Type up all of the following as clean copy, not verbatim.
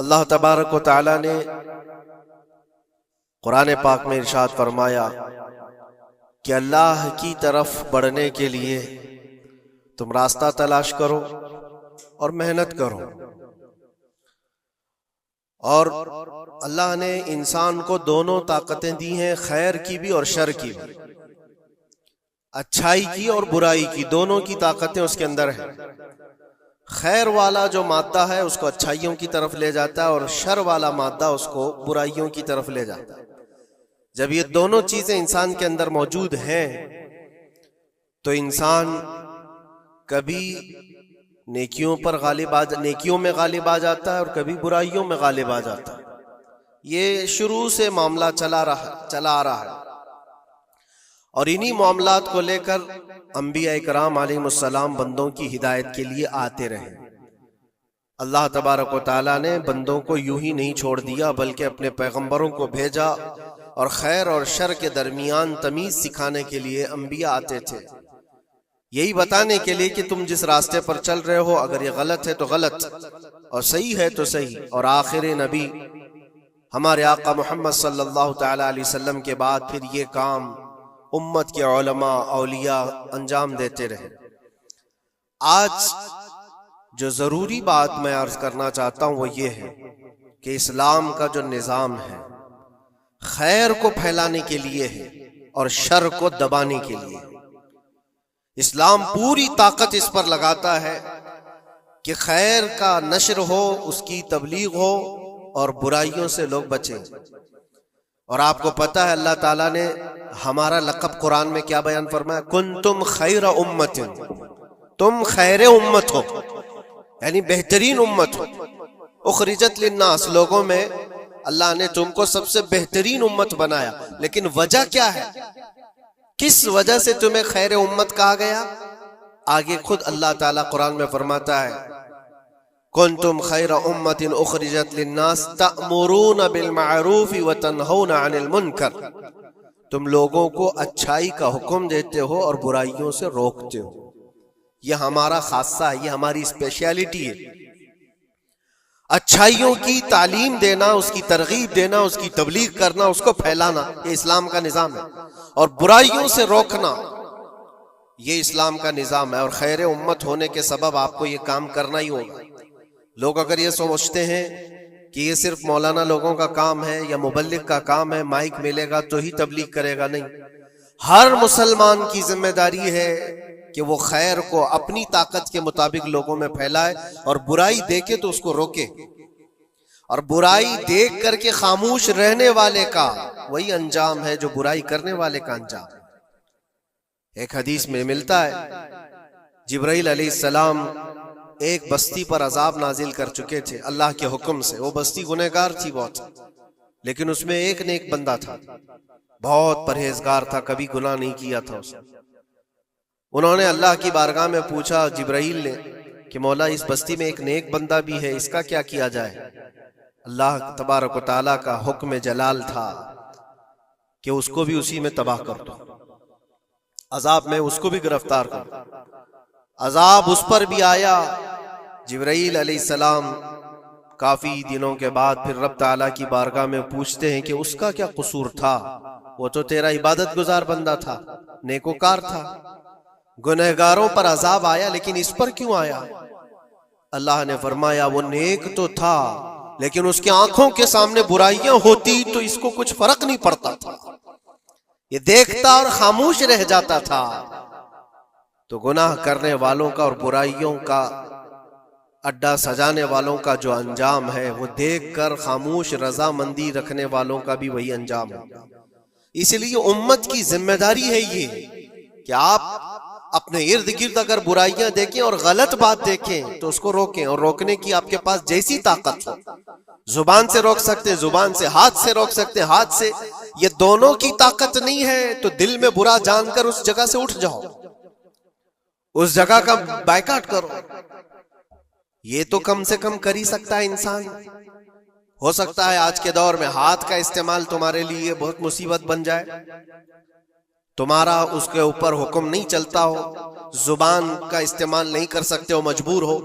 اللہ تبارک و تعالی نے قرآن پاک میں ارشاد فرمایا کہ اللہ کی طرف بڑھنے کے لیے تم راستہ تلاش کرو اور محنت کرو، اور اللہ نے انسان کو دونوں طاقتیں دی ہیں، خیر کی بھی اور شر کی بھی، اچھائی کی اور برائی کی، دونوں کی طاقتیں اس کے اندر ہیں۔ خیر والا جو مادہ ہے اس کو اچھائیوں کی طرف لے جاتا ہے، اور شر والا مادہ اس کو برائیوں کی طرف لے جاتا ہے۔ جب یہ دونوں چیزیں انسان کے اندر موجود ہیں تو انسان کبھی نیکیوں میں غالب آ جاتا ہے اور کبھی برائیوں میں غالب آ جاتا ہے۔ یہ شروع سے معاملہ چلا آ رہا ہے، اور انہی معاملات کو لے کر انبیاء کرام علیہم السلام بندوں کی ہدایت کے لیے آتے رہے۔ اللہ تبارک و تعالیٰ نے بندوں کو یوں ہی نہیں چھوڑ دیا، بلکہ اپنے پیغمبروں کو بھیجا، اور خیر اور شر کے درمیان تمیز سکھانے کے لیے انبیاء آتے تھے، یہی بتانے کے لیے کہ تم جس راستے پر چل رہے ہو، اگر یہ غلط ہے تو غلط اور صحیح ہے تو صحیح۔ اور آخر نبی ہمارے آقا محمد صلی اللہ تعالی علیہ وسلم کے بعد پھر یہ کام امت کے علماء اولیاء انجام دیتے رہے۔ آج جو ضروری بات میں عرض کرنا چاہتا ہوں وہ یہ ہے کہ اسلام کا جو نظام ہے خیر کو پھیلانے کے لیے ہے اور شر کو دبانے کے لیے ہے۔ اسلام پوری طاقت اس پر لگاتا ہے کہ خیر کا نشر ہو، اس کی تبلیغ ہو، اور برائیوں سے لوگ بچیں۔ اور آپ کو پتہ ہے اللہ تعالیٰ نے ہمارا لقب قرآن میں کیا بیان فرمایا؟ کنتم خیر امت، تم خیر امت ہو، یعنی بہترین امت ہو۔ اخرجت للناس، لوگوں میں اللہ نے تم کو سب سے بہترین امت بنایا، لیکن وجہ کیا ہے؟ کس وجہ سے تمہیں خیر امت کہا گیا؟ آگے خود اللہ تعالیٰ قرآن میں فرماتا ہے کنتم خیر امت اخرجت للناس تأمرون بالمعروف وتنہون عن المنکر، تم لوگوں کو اچھائی کا حکم دیتے ہو اور برائیوں سے روکتے ہو۔ یہ ہمارا خاصہ ہے، یہ ہماری اسپیشیلٹی ہے۔ اچھائیوں کی تعلیم دینا، اس کی ترغیب دینا، اس کی تبلیغ کرنا، اس کو پھیلانا، یہ اسلام کا نظام ہے، اور برائیوں سے روکنا یہ اسلام کا نظام ہے۔ اور خیر امت ہونے کے سبب آپ کو یہ کام کرنا ہی ہوگا۔ لوگ اگر یہ سمجھتے ہیں کہ یہ صرف مولانا لوگوں کا کام ہے یا مبلغ کا کام ہے، مائک ملے گا تو ہی تبلیغ کرے گا، نہیں، ہر مسلمان کی ذمہ داری ہے کہ وہ خیر کو اپنی طاقت کے مطابق لوگوں میں پھیلائے، اور برائی دیکھے تو اس کو روکے۔ اور برائی دیکھ کر کے خاموش رہنے والے کا وہی انجام ہے جو برائی کرنے والے کا انجام ہے۔ ایک حدیث میں ملتا ہے جبرائیل علیہ السلام ایک بستی پر عذاب نازل کر چکے تھے اللہ کے حکم سے۔ وہ بستی گنہگار تھی بہت، لیکن اس میں ایک نیک بندہ تھا، بہت پرہیزگار تھا، کبھی گناہ نہیں کیا تھا اس نے۔ انہوں نے اللہ کی بارگاہ میں پوچھا جبرائیل نے کہ مولا اس بستی میں ایک نیک بندہ بھی ہے، اس کا کیا کیا جائے؟ اللہ تبارک و تعالیٰ کا حکم جلال تھا کہ اس کو بھی اسی میں تباہ کر دو، عذاب میں اس کو بھی گرفتار کر دو۔ عذاب اس پر بھی آیا۔ جبرائیل علیہ السلام کافی دنوں کے بعد پھر رب تعالیٰ کی بارگاہ میں پوچھتے ہیں کہ اس کا کیا قصور تھا؟ وہ تو تیرا عبادت گزار بندہ تھا، نیکوکار تھا، گنہگاروں پر عذاب آیا، لیکن اس پر کیوں آیا؟ اللہ نے فرمایا وہ نیک تو تھا، لیکن اس کی آنکھوں کے سامنے برائیاں ہوتی تو اس کو کچھ فرق نہیں پڑتا تھا، یہ دیکھتا اور خاموش رہ جاتا تھا۔ تو گناہ کرنے والوں کا اور برائیوں کا اڈا سجانے والوں کا جو انجام ہے وہ دیکھ کر خاموش رضامندی رکھنے والوں کا بھی وہی انجام ہوگا۔ اس لیے امت کی ذمہ داری ہے یہ کہ آپ اپنے ارد گرد اگر برائیاں دیکھیں اور غلط بات دیکھیں تو اس کو روکیں، اور روکنے کی آپ کے پاس جیسی طاقت ہو، زبان سے روک سکتے، زبان سے، ہاتھ سے روک سکتے، ہاتھ سے، یہ دونوں کی طاقت نہیں ہے تو دل میں برا جان کر اس جگہ سے اٹھ جاؤ، اس جگہ کا بائیکاٹ کرو۔ یہ تو کم سے کم کر ہی سکتا ہے انسان۔ ہو سکتا ہے آج کے دور میں ہاتھ کا استعمال تمہارے لیے بہت مصیبت بن جائے، تمہارا اس کے اوپر حکم نہیں چلتا ہو، زبان کا استعمال نہیں کر سکتے ہو، مجبور ہو،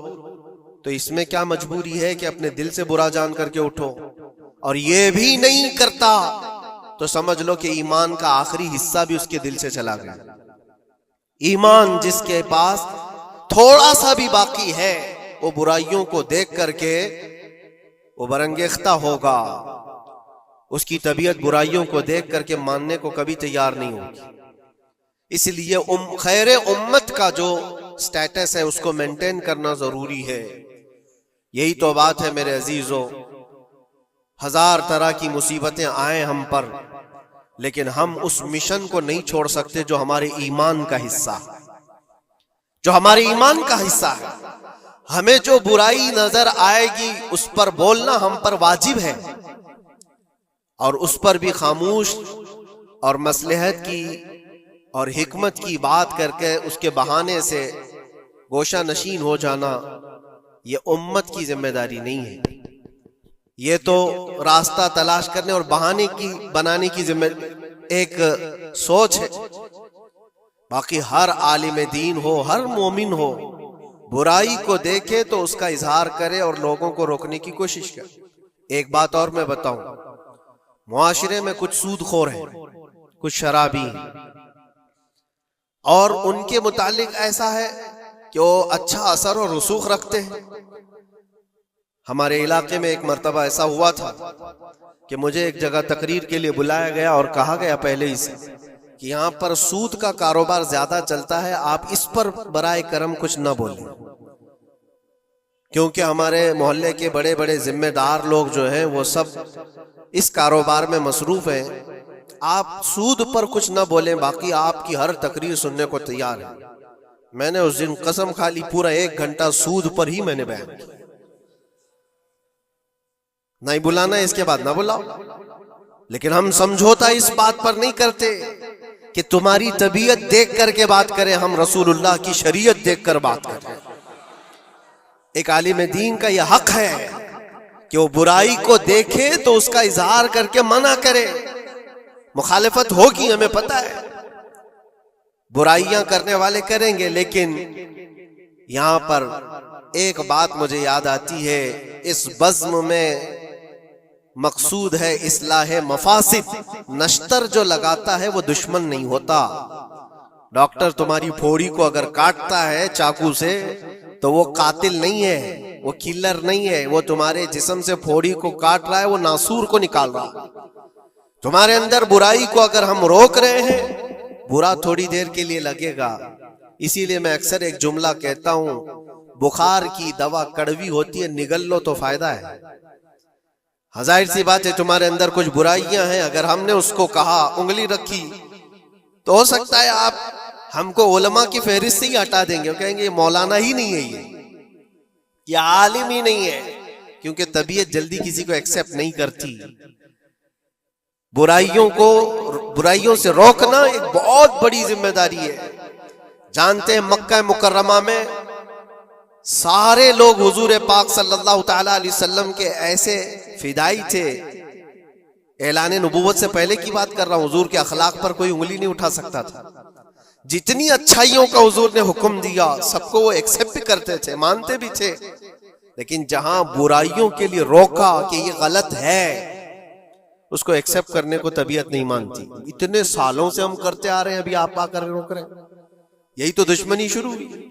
تو اس میں کیا مجبوری ہے کہ اپنے دل سے برا جان کر کے اٹھو؟ اور یہ بھی نہیں کرتا تو سمجھ لو کہ ایمان کا آخری حصہ بھی اس کے دل سے چلا گیا۔ ایمان جس کے پاس تھوڑا سا بھی باقی ہے وہ برائیوں کو دیکھ کر کے وہ برانگیختہ ہوگا، اس کی طبیعت برائیوں کو دیکھ کر کے ماننے کو کبھی تیار نہیں ہوگی۔ اس لیے خیر امت کا جو سٹیٹس ہے اس کو مینٹین کرنا ضروری ہے۔ یہی تو بات ہے میرے عزیزو، ہزار طرح کی مصیبتیں آئیں ہم پر، لیکن ہم اس مشن کو نہیں چھوڑ سکتے جو ہمارے ایمان کا حصہ ہے، جو ہمارے ایمان کا حصہ ہے۔ ہمیں جو برائی نظر آئے گی اس پر بولنا ہم پر واجب ہے، اور اس پر بھی خاموش اور مصلحت کی اور حکمت کی بات کر کے اس کے بہانے سے گوشہ نشین ہو جانا یہ امت کی ذمہ داری نہیں ہے۔ یہ تو راستہ تلاش کرنے اور بہانے کی بنانے کی ذمہ ایک سوچ ہے۔ باقی ہر عالم دین ہو، ہر مومن ہو، برائی کو دیکھے تو اس کا اظہار کرے اور لوگوں کو روکنے کی کوشش کرے۔ ایک بات اور میں بتاؤں، معاشرے میں کچھ سود خور ہیں، کچھ شرابی ہیں، اور ان کے متعلق ایسا ہے کہ وہ اچھا اثر اور رسوخ رکھتے ہیں۔ ہمارے علاقے میں ایک مرتبہ ایسا ہوا تھا کہ مجھے ایک جگہ تقریر کے لیے بلایا گیا اور کہا گیا پہلے ہی سے کہ یہاں پر سود کا کاروبار زیادہ چلتا ہے، آپ اس پر برائے کرم کچھ نہ بولیں، کیونکہ ہمارے محلے کے بڑے بڑے ذمہ دار لوگ جو ہیں وہ سب اس کاروبار میں مصروف ہیں، آپ سود پر کچھ نہ بولیں، باقی آپ کی ہر تقریر سننے کو تیار ہے۔ میں نے اس دن قسم کھا لی، پورا 1 گھنٹہ سود پر ہی میں نے بیان کیا۔ نہیں بلانا اس کے بعد نہ بلاؤ، لیکن ہم سمجھوتا اس بات پر نہیں کرتے کہ تمہاری طبیعت دیکھ کر کے بات کریں، ہم رسول اللہ کی شریعت دیکھ کر بات کریں۔ ایک عالم دین کا یہ حق ہے کہ وہ برائی کو دیکھے تو اس کا اظہار کر کے منع کرے۔ مخالفت ہوگی، ہمیں پتہ ہے، برائیاں کرنے والے کریں گے، لیکن یہاں پر ایک بات مجھے یاد آتی ہے، اس بزم میں مقصود ہے اصلاح مفاسد۔ نشتر جو لگاتا ہے وہ دشمن نہیں ہوتا۔ ڈاکٹر تمہاری پھوڑی کو اگر کاٹتا ہے چاقو سے تو وہ قاتل نہیں ہے، وہ کلر نہیں ہے، وہ تمہارے جسم سے پھوڑی کو کاٹ رہا ہے، وہ ناسور کو نکال رہا ہے۔ تمہارے اندر برائی کو اگر ہم روک رہے ہیں، برا تھوڑی دیر کے لیے لگے گا۔ اسی لیے میں اکثر ایک جملہ کہتا ہوں، بخار کی دوا کڑوی ہوتی ہے، نگل لو تو فائدہ ہے۔ ظاہر سی بات ہے تمہارے اندر کچھ برائیاں ہیں، اگر ہم نے اس کو کہا، انگلی رکھی، تو ہو سکتا ہے آپ ہم کو علماء کی فہرست سے ہی ہٹا دیں گے، وہ کہیں گے یہ مولانا ہی نہیں ہے، یہ عالم ہی نہیں ہے، کیونکہ طبیعت جلدی کسی کو ایکسپٹ نہیں کرتی۔ برائیوں سے روکنا ایک بہت بڑی ذمہ داری ہے۔ جانتے ہیں مکہ مکرمہ میں سارے لوگ حضور پاک صلی اللہ تعالی علیہ وسلم کے ایسے فدائی تھے، اعلان نبوت سے پہلے کی بات کر رہا ہوں، حضور کے اخلاق پر کوئی انگلی نہیں اٹھا سکتا تھا۔ جتنی اچھائیوں کا حضور نے حکم دیا سب کو وہ ایکسپٹ کرتے تھے، مانتے بھی تھے، لیکن جہاں برائیوں کے لیے روکا کہ یہ غلط ہے، اس کو ایکسپٹ کرنے کو طبیعت نہیں مانتی۔ اتنے سالوں سے ہم کرتے آ رہے ہیں، ابھی آپ آ کر روک رہے ہیں، یہی تو دشمنی شروع ہوئی۔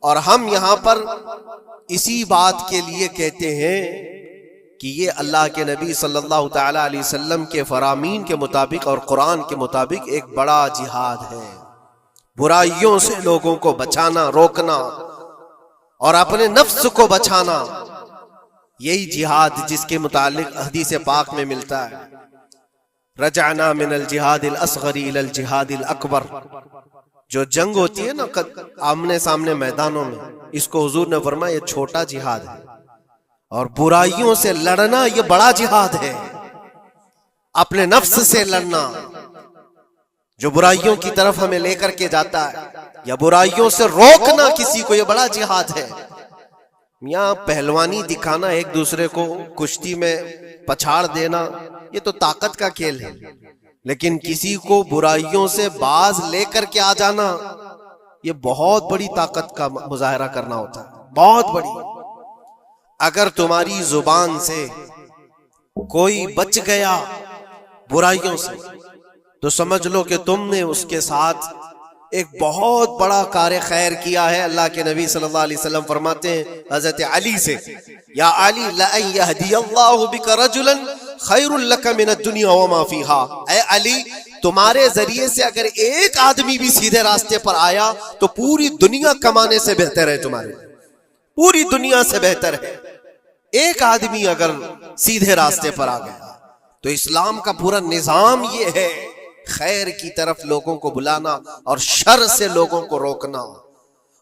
اور ہم یہاں پر اسی بات کے لیے کہتے ہیں کہ یہ اللہ کے نبی صلی اللہ تعالی علیہ وسلم کے فرامین کے مطابق اور قرآن کے مطابق ایک بڑا جہاد ہے۔ برائیوں سے لوگوں کو بچانا، روکنا اور اپنے نفس کو بچانا، یہی جہاد جس کے متعلق حدیث پاک میں ملتا ہے، رجعنا من الجہاد الاصغر الى الجہاد الاکبر۔ جو جنگ ہوتی ہے نا آمنے سامنے میدانوں میں، اس کو حضور نے فرمایا یہ چھوٹا جہاد ہے، اور برائیوں سے لڑنا یہ بڑا جہاد ہے۔ اپنے نفس سے لڑنا جو برائیوں کی طرف ہمیں لے کر کے جاتا ہے، یا برائیوں سے روکنا کسی کو، یہ بڑا جہاد ہے۔ یہاں پہلوانی دکھانا، ایک دوسرے کو کشتی میں پچھاڑ دینا، یہ تو طاقت کا کھیل ہے، لیکن کسی کو برائیوں سے باز لے کر کے آ جانا، یہ بہت بڑی طاقت کا مظاہرہ کرنا ہوتا ہے، بہت بڑی۔ اگر تمہاری زبان سے کوئی بچ گیا برائیوں سے تو سمجھ لو کہ تم نے اس کے ساتھ ایک بہت بڑا کار خیر کیا ہے۔ اللہ کے نبی صلی اللہ علیہ وسلم فرماتے ہیں حضرت علی سے، یا علی لَأَن يَهْدِيَ اللَّهُ بِكَ رَجُلًا خَيْرٌ لَكَ مِنَ الدُّنْيَا وَمَا فِيهَا، اے علی تمہارے ذریعے سے اگر ایک آدمی بھی سیدھے راستے پر آیا تو پوری دنیا کمانے سے بہتر ہے، تمہارے پوری دنیا سے بہتر ہے۔ ایک آدمی اگر سیدھے راستے پر آ گیا تو اسلام کا پورا نظام یہ ہے، خیر کی طرف لوگوں کو بلانا اور شر سے لوگوں کو روکنا۔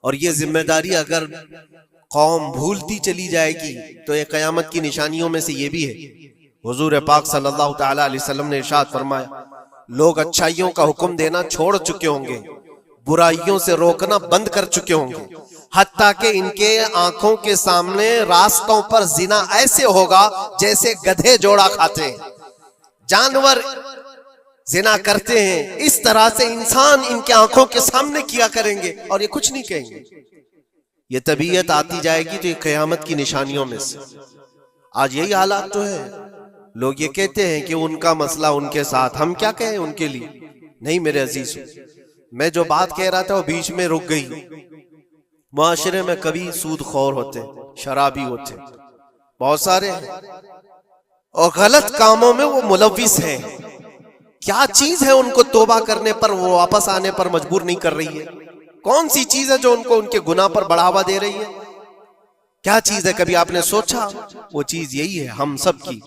اور یہ ذمہ داری اگر قوم بھولتی چلی جائے گی تو یہ قیامت کی نشانیوں میں سے یہ بھی ہے۔ حضور پاک صلی اللہ تعالی علیہ وسلم نے ارشاد فرمایا، لوگ اچھائیوں کا حکم دینا چھوڑ چکے ہوں گے، برائیوں سے روکنا بند کر چکے ہوں گے، حتیٰ کہ ان کے آنکھوں کے سامنے راستوں پر زنا ایسے ہوگا جیسے گدھے جوڑا کھاتے ہیں، جانور زنا کرتے ہیں، اس طرح سے انسان ان کے آنکھوں کے سامنے کیا کریں گے اور یہ کچھ نہیں کہیں گے۔ یہ طبیعت آتی جائے گی تو یہ قیامت کی نشانیوں میں سے۔ آج یہی حالات تو ہے، لوگ یہ کہتے ہیں کہ ان کا مسئلہ ان کے ساتھ، ہم کیا کہیں ان کے لیے؟ نہیں میرے عزیز، میں جو بات کہہ رہا تھا وہ بیچ میں رک گئی۔ معاشرے میں کبھی سود خور ہوتے، شرابی ہوتے، بہت سارے ہیں، اور غلط کاموں میں وہ ملوث ہیں۔ کیا چیز ہے ان کو توبہ کرنے پر، وہ واپس آنے پر مجبور نہیں کر رہی ہے؟ کون سی چیز ہے جو ان کو ان کے گناہ پر بڑھاوا دے رہی ہے؟ کیا چیز ہے؟ کبھی آپ نے سوچا؟ وہ چیز یہی ہے ہم سب کی۔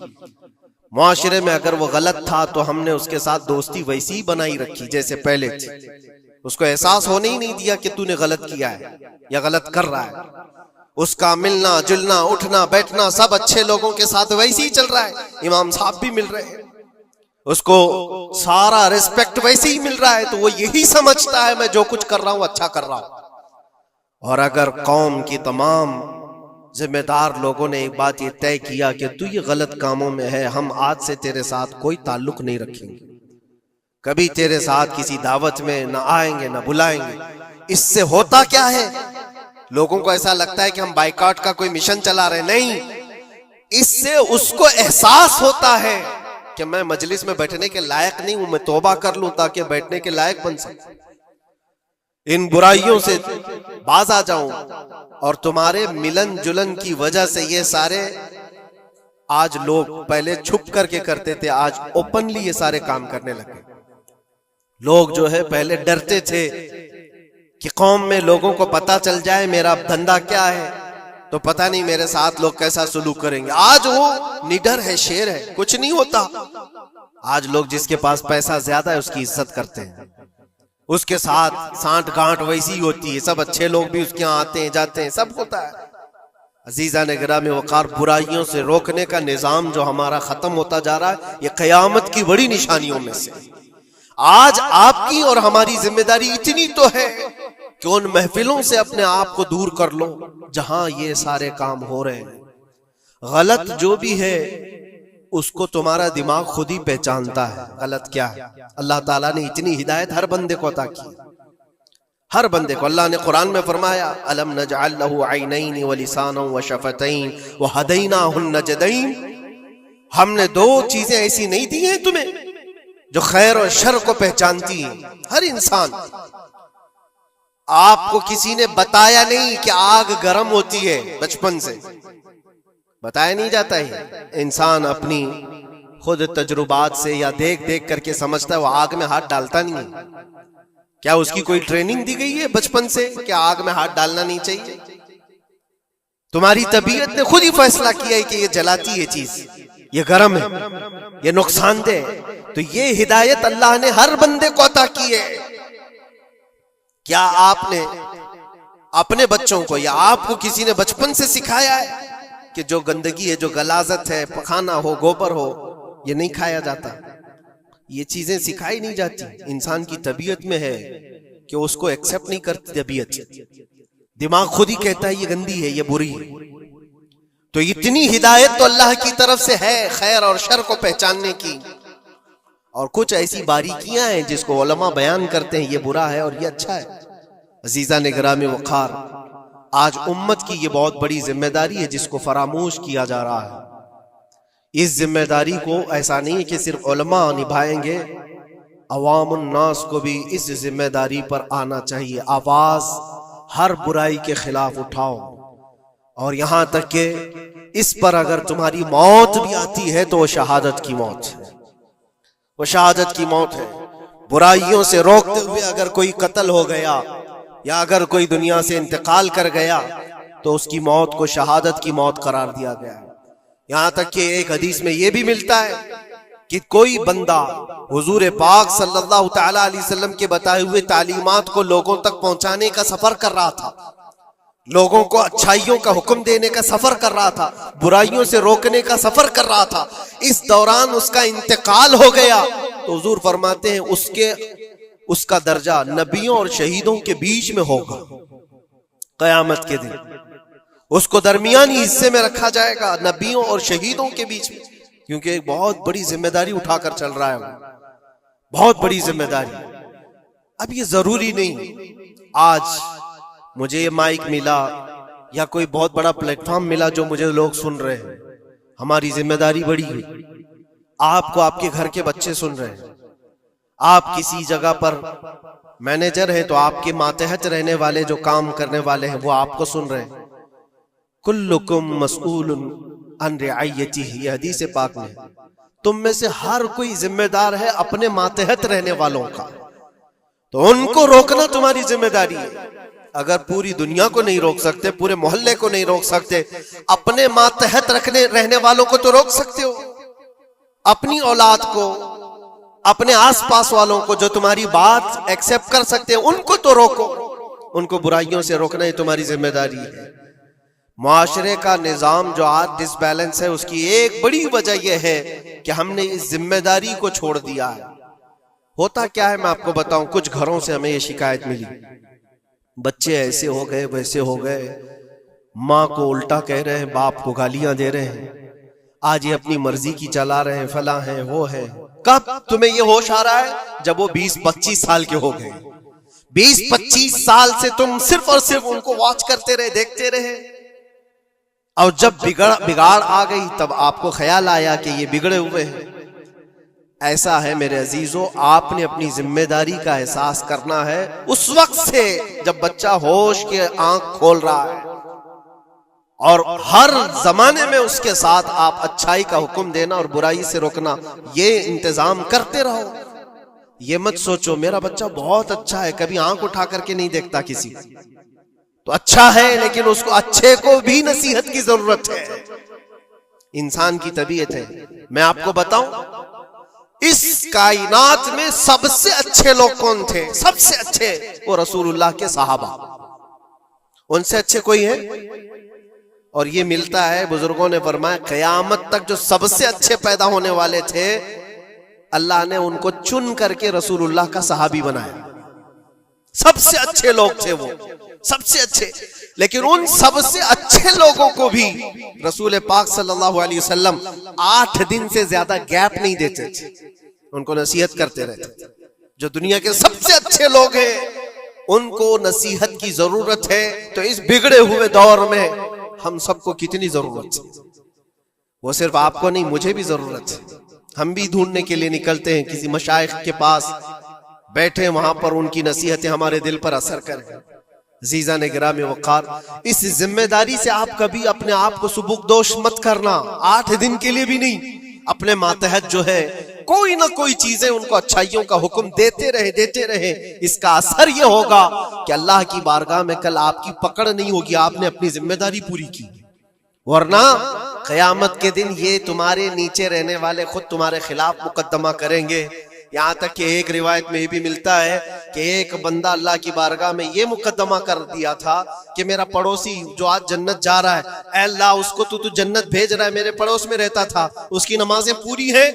معاشرے میں اگر وہ غلط تھا تو ہم نے اس کے ساتھ دوستی ویسی ہی بنائی رکھی جیسے پہلے تھی، اس کو احساس ہونے ہی نہیں دیا کہ تو نے غلط کیا ہے یا غلط کر رہا ہے۔ اس کا ملنا جلنا اٹھنا بیٹھنا سب اچھے لوگوں کے ساتھ ویسے ہی چل رہا ہے، امام صاحب بھی مل رہے ہیں، اس کو سارا ریسپیکٹ ویسے ہی مل رہا ہے، تو وہ یہی سمجھتا ہے میں جو کچھ کر رہا ہوں اچھا کر رہا ہوں۔ اور اگر قوم کی تمام ذمہ دار لوگوں نے ایک بات یہ طے کیا کہ تو یہ غلط کاموں میں ہے، ہم آج سے تیرے ساتھ کوئی تعلق نہیں رکھیں گے، کبھی تیرے ساتھ کسی دعوت میں نہ آئیں گے نہ بلائیں گے۔ اس سے ہوتا کیا ہے؟ لوگوں کو ایسا لگتا ہے کہ ہم بائیکاٹ کا کوئی مشن چلا رہے، نہیں، اس سے اس کو احساس ہوتا ہے کہ میں مجلس میں بیٹھنے کے لائق نہیں ہوں، میں توبہ کر لوں تاکہ بیٹھنے کے لائق بن سکوں، ان برائیوں سے باز آ جاؤں۔ اور تمہارے ملن جلن کی وجہ سے یہ سارے آج لوگ پہلے چھپ کر کے کرتے تھے، آج اوپنلی یہ سارے کام کرنے لگے۔ لوگ جو ہے پہلے ڈرتے تھے کہ قوم میں لوگوں کو پتا چل جائے میرا دھندا کیا ہے تو پتہ نہیں میرے ساتھ لوگ کیسا سلوک کریں گے۔ آج وہ نڈر ہے، شیر ہے، کچھ نہیں ہوتا۔ آج لوگ جس کے پاس پیسہ زیادہ ہے اس کی عزت کرتے ہیں، اس کے ساتھ سانٹ گانٹ ویسی ہوتی ہے، سب اچھے لوگ بھی اس کے ہاں آتے ہیں جاتے ہیں، سب ہوتا ہے۔ عزیزان گرامی وقار، برائیوں سے روکنے کا نظام جو ہمارا ختم ہوتا جا رہا ہے، یہ قیامت کی بڑی نشانیوں میں سے۔ آج آپ کی اور ہماری ذمہ داری اتنی تو ہے کہ ان محفلوں سے اپنے آپ کو دور کر لو جہاں یہ سارے کام ہو رہے ہیں۔ غلط جو بھی ہے اس کو تمہارا دماغ خود ہی پہچانتا ہے غلط کیا ہے۔ اللہ تعالیٰ نے اتنی ہدایت ہر بندے کو عطا کی، ہر بندے کو۔ اللہ نے قرآن میں فرمایا أَلَمْ نَجْعَلْ لَهُ عَيْنَيْنِ وَلِسَانًا وَشَفَتَيْنِ وَهَدَيْنَاهُ النَّجْدَيْنِ، ہم نے دو چیزیں ایسی نہیں دی ہیں تمہیں جو خیر اور شر کو پہچانتی ہیں۔ ہر انسان، آپ کو کسی نے بتایا نہیں کہ آگ گرم ہوتی ہے، بچپن سے بتایا نہیں جاتا ہے، انسان اپنی خود تجربات سے یا دیکھ دیکھ کر کے سمجھتا ہے، وہ آگ میں ہاتھ ڈالتا نہیں ہے۔ کیا اس کی کوئی ٹریننگ دی گئی ہے بچپن سے کہ آگ میں ہاتھ ڈالنا نہیں چاہیے؟ تمہاری طبیعت نے خود ہی فیصلہ کیا ہے کہ یہ جلاتی ہے چیز، یہ گرم ہے، یہ نقصان دہ ہے۔ تو یہ ہدایت اللہ نے ہر بندے کو عطا کی ہے۔ کیا آپ نے اپنے بچوں کو یا آپ کو کسی نے بچپن سے سکھایا ہے کہ جو گندگی ہے، جو غلاظت ہے، پخانا ہو، گوبر ہو، یہ نہیں کھایا جاتا؟ یہ چیزیں سکھائی نہیں جاتی، انسان کی طبیعت میں ہے کہ اس کو ایکسپٹ نہیں کرتی طبیعت، دماغ خود ہی کہتا ہے یہ گندی ہے، یہ بری ہے۔ تو اتنی ہدایت تو اللہ کی طرف سے ہے خیر اور شر کو پہچاننے کی، اور کچھ ایسی باریکیاں ہیں جس کو علماء بیان کرتے ہیں، یہ برا ہے اور یہ اچھا ہے۔ عزیزان گرامی وقار، آج امت کی یہ بہت بڑی ذمہ داری ہے جس کو فراموش کیا جا رہا ہے۔ اس ذمہ داری کو ایسا نہیں ہے کہ صرف علماء نبھائیں گے، عوام الناس کو بھی اس ذمہ داری پر آنا چاہیے۔ آواز ہر برائی کے خلاف اٹھاؤ، اور یہاں تک کہ اس پر اگر تمہاری موت بھی آتی ہے تو وہ شہادت کی موت ہے، وہ شہادت کی موت ہے۔ برائیوں سے روکتے ہوئے اگر کوئی قتل ہو گیا یا اگر کوئی دنیا سے انتقال کر گیا تو اس کی موت کو شہادت کی موت قرار دیا گیا ہے۔ یہاں تک کہ ایک حدیث میں یہ بھی ملتا ہے کہ کوئی بندہ حضور پاک صلی اللہ تعالی علیہ وسلم کے بتائے ہوئے تعلیمات کو لوگوں تک پہنچانے کا سفر کر رہا تھا، لوگوں کو اچھائیوں کا حکم دینے کا سفر کر رہا تھا، برائیوں سے روکنے کا سفر کر رہا تھا، اس دوران اس کا انتقال ہو گیا تو حضور فرماتے ہیں اس کا درجہ نبیوں اور شہیدوں کے بیچ میں ہوگا قیامت کے دن، اس کو درمیانی حصے میں رکھا جائے گا نبیوں اور شہیدوں کے بیچ میں، کیونکہ ایک بہت بڑی ذمہ داری اٹھا کر چل رہا ہے وہ، بہت بڑی ذمہ داری۔ اب یہ ضروری نہیں آج مجھے یہ مائک ملا یا کوئی بہت بڑا پلیٹ فارم ملا جو مجھے لوگ سن رہے ہیں، ہماری ذمہ داری بڑی ہے۔ آپ کو آپ کے گھر کے بچے سن رہے ہیں، آپ کسی جگہ پر مینیجر ہیں تو آپ کے ماتحت رہنے والے جو کام کرنے والے ہیں وہ آپ کو سن رہے ہیں۔ کلکم مسئول عن رعیتہ، یہ حدیث پاک میں ہے، تم میں سے ہر کوئی ذمہ دار ہے اپنے ماتحت رہنے والوں کا، تو ان کو روکنا تمہاری ذمہ داری ہے۔ اگر پوری دنیا کو نہیں روک سکتے، پورے محلے کو نہیں روک سکتے، اپنے ماتحت رہنے والوں کو تو روک سکتے ہو، اپنی اولاد کو، اپنے آس پاس والوں کو جو تمہاری بات ایکسپٹ کر سکتے ہیں ان کو تو روکو، ان کو برائیوں سے روکنا ہی تمہاری ذمہ داری ہے۔ معاشرے کا نظام جو آج ڈس بیلنس ہے اس کی ایک بڑی وجہ یہ ہے کہ ہم نے اس ذمہ داری کو چھوڑ دیا ہے۔ ہوتا کیا ہے میں آپ کو بتاؤں، کچھ گھروں سے ہمیں یہ شکایت ملی، بچے ایسے ہو گئے ویسے ہو گئے، ماں کو الٹا کہہ رہے ہیں، باپ کو گالیاں دے رہے ہیں، آج یہ اپنی مرضی کی چلا رہے ہیں، فلاں ہیں وہ ہے۔ کب تمہیں یہ ہوش آ رہا ہے؟ جب وہ 20-25 سال کے ہو گئے۔ 20-25 سال سے تم صرف اور صرف ان کو واچ کرتے رہے، دیکھتے رہے، اور جب بگاڑ آ گئی تب آپ کو خیال آیا کہ یہ بگڑے ہوئے ہیں۔ ایسا ہے میرے عزیزو، آپ نے اپنی ذمہ داری کا احساس کرنا ہے اس وقت سے جب بچہ ہوش کے آنکھ کھول رہا ہے، اور ہر زمانے میں اس کے ساتھ آپ اچھائی کا حکم دینا اور برائی سے روکنا، یہ انتظام کرتے رہو۔ یہ مت سوچو میرا بچہ بہت اچھا ہے، کبھی آنکھ اٹھا کر کے نہیں دیکھتا کسی، تو اچھا ہے لیکن اس کو اچھے کو بھی نصیحت کی ضرورت ہے، انسان کی طبیعت ہے۔ میں آپ کو بتاؤں، اس کائنات میں سب سے اچھے لوگ کون تھے؟ سب سے اچھے وہ رسول اللہ کے صحابہ، ان سے اچھے کوئی ہیں؟ اور یہ ملتا ہے، بزرگوں نے فرمایا قیامت تک جو سب سے اچھے پیدا ہونے والے تھے اللہ نے ان کو چن کر کے رسول اللہ کا صحابی بنایا، سب سے اچھے لوگ تھے وہ، سب سے اچھے۔ لیکن ان سب سے اچھے لوگوں کو بھی رسول پاک صلی اللہ علیہ وسلم 8 دن سے زیادہ گیپ نہیں دیتے تھے، ان کو نصیحت کرتے رہتے تھے۔ جو دنیا کے سب سے اچھے لوگ ہیں ان کو نصیحت کی ضرورت ہے، تو اس بگڑے ہوئے دور میں ہم سب کو کتنی ضرورت ہے، وہ صرف آپ کو نہیں مجھے بھی ضرورت ہے۔ ہم بھی ڈھونڈنے کے لیے نکلتے ہیں کسی مشائخ کے پاس، بیٹھے وہاں پر ان کی نصیحتیں ہمارے دل پر اثر کریں۔ عزیزان گرامی وقار، اس ذمہ داری سے آپ کبھی اپنے آپ کو سبکدوش مت کرنا، 8 دن کے لیے بھی نہیں۔ اپنے ماتحت جو ہے کوئی نہ کوئی چیزیں ان کو اچھائیوں کا حکم دیتے رہے، اس کا اثر یہ ہوگا کہ اللہ کی بارگاہ میں کل آپ کی پکڑ نہیں ہوگی، آپ نے اپنی ذمہ داری پوری کی، ورنہ قیامت کے دن یہ تمہارے نیچے رہنے والے خود تمہارے خلاف مقدمہ کریں گے۔ یہاں تک کہ ایک روایت میں یہ بھی ملتا ہے کہ ایک بندہ اللہ کی بارگاہ میں یہ مقدمہ کر دیا تھا کہ میرا پڑوسی جو آج جنت جا رہا ہے، اے اللہ اس کو تو جنت بھیج رہا ہے، میرے پڑوس میں رہتا تھا، اس کی نمازیں پوری ہیں؟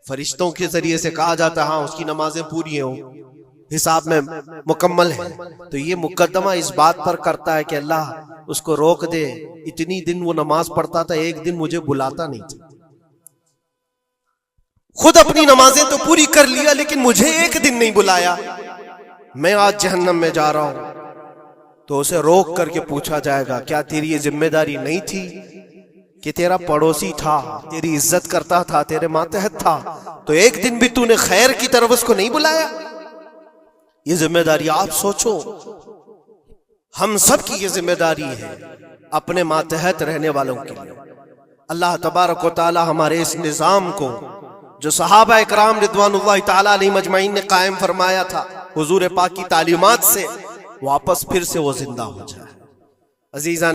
فرشتوں کے ذریعے سے کہا جاتا ہاں اس کی نمازیں پوری ہیں، حساب میں مکمل ہے۔ تو یہ مقدمہ اس بات پر کرتا ہے کہ اللہ اس کو روک دے، اتنی دن وہ نماز پڑھتا تھا، ایک دن مجھے بلاتا نہیں تھا، خود اپنی نمازیں تو پوری کر لیا لیکن مجھے ایک دن نہیں بلایا، میں آج جہنم میں جا رہا ہوں۔ تو اسے روک کر کے پوچھا جائے گا کیا تیری یہ ذمہ داری نہیں تھی کہ تیرا پڑوسی تھا، تیری عزت کرتا تھا، تیرے ماتحت تھا، تو ایک دن بھی تو نے خیر کی طرف اس کو نہیں بلایا؟ یہ ذمہ داری آپ سوچو، ہم سب کی یہ ذمہ داری ہے اپنے ماتحت رہنے والوں کے لیے۔ اللہ تبارک و تعالی ہمارے اس نظام کو جو صحابہ اکرام رضوان اللہ تعالی علیہم اجمعین نے قائم فرمایا تھا حضور پاک کی تعلیمات سے، واپس پھر سے وہ زندہ ہو جائے۔ عزیزان